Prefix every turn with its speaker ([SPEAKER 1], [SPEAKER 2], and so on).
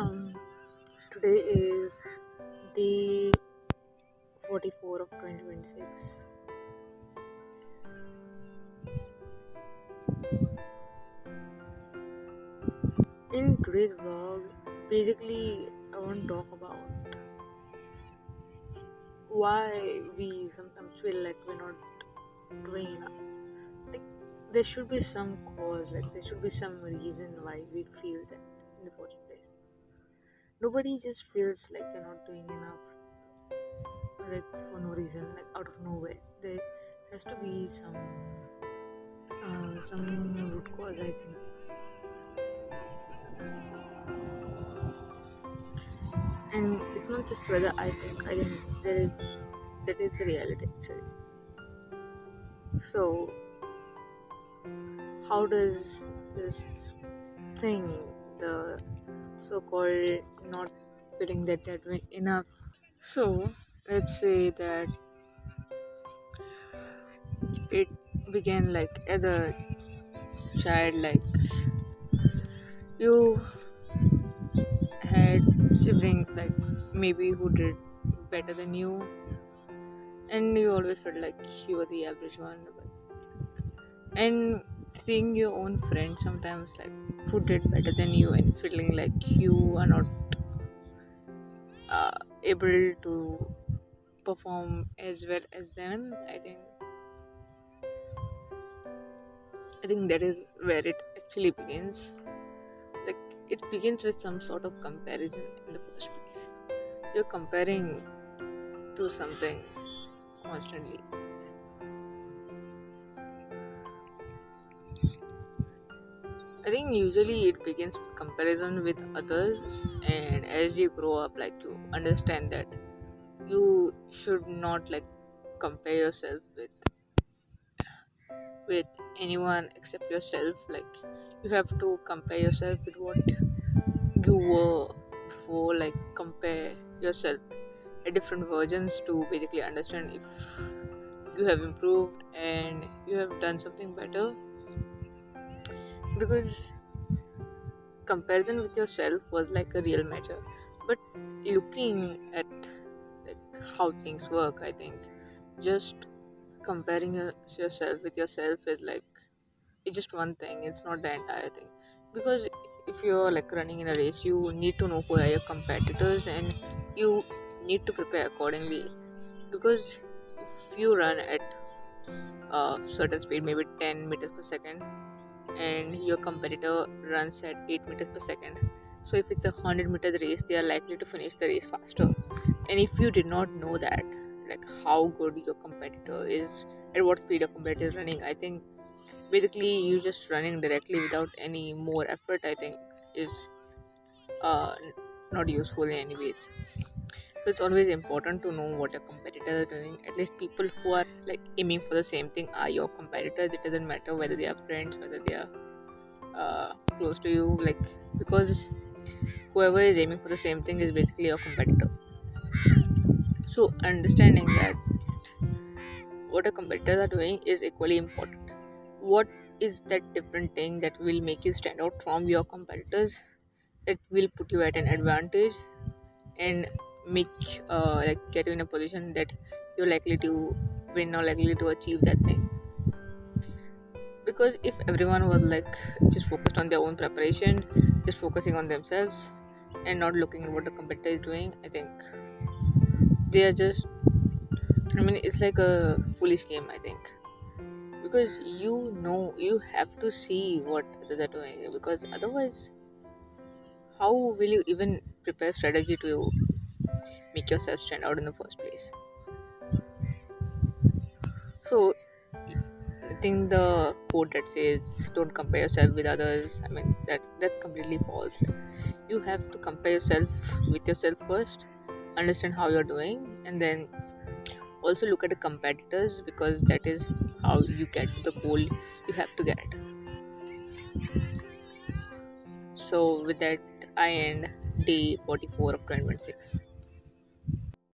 [SPEAKER 1] Um, Today is the 44 of 2026. In today's vlog, basically, I want to talk about why we sometimes feel like we're not doing enough. Like, there should be some cause, like, there should be some reason why we feel that in the first place. Nobody just feels like they're not doing enough, like, for no reason, like, out of nowhere. There has to be some root cause, I think. And it's not just whether I think that is the reality actually. So how does this thing, the so-called not feeling that they're doing enough, so let's say that it began like as a child, like you had siblings like maybe who did better than you, and you always felt like you were the average one. And seeing your own friends sometimes like who did better than you and feeling like you are not able to perform as well as them, I think that is where it actually begins. Like, it begins with some sort of comparison in the first place. You're comparing to something constantly. I think usually it begins with comparison with others, and as you grow up, like, you understand that you should not like compare yourself with anyone except yourself. Like, you have to compare yourself with what you were before. Like, compare yourself at different versions to basically understand if you have improved and you have done something better. Because comparison with yourself was like a real matter, but looking at like how things work, I think just comparing yourself with yourself is like, it's just one thing, it's not the entire thing. Because if you're like running in a race, you need to know who are your competitors and you need to prepare accordingly. Because if you run at a certain speed, maybe 10 meters per second, and your competitor runs at 8 meters per second, so if it's a 100-meter race, they are likely to finish the race faster. And if you did not know that, like how good your competitor is, at what speed your competitor is running, I think basically you just running directly without any more effort, I think is uh, n- not useful in any ways. So it's always important to know what your competitor is doing. At least people who are like aiming for the same thing are your competitors. It doesn't matter whether they are friends, whether they are close to you, like, because whoever is aiming for the same thing is basically your competitor. So understanding that what a competitors are doing is equally important. What is that different thing that will make you stand out from your competitors, that will put you at an advantage and make like get you in a position that you're likely to win or likely to achieve that thing. Because if everyone was like just focused on their own preparation, just focusing on themselves and not looking at what the competitor is doing, I think they are just, I mean, it's like a foolish game, I think. Because you have to see what others are doing, because otherwise how will you even prepare strategy to make yourself stand out in the first place? So I think the quote that says don't compare yourself with others, I mean, that's completely false. You have to compare yourself with yourself first, understand how you're doing, and then also look at the competitors, because that is how you get to the goal you have to get. So with that, I end day 44 of 2026.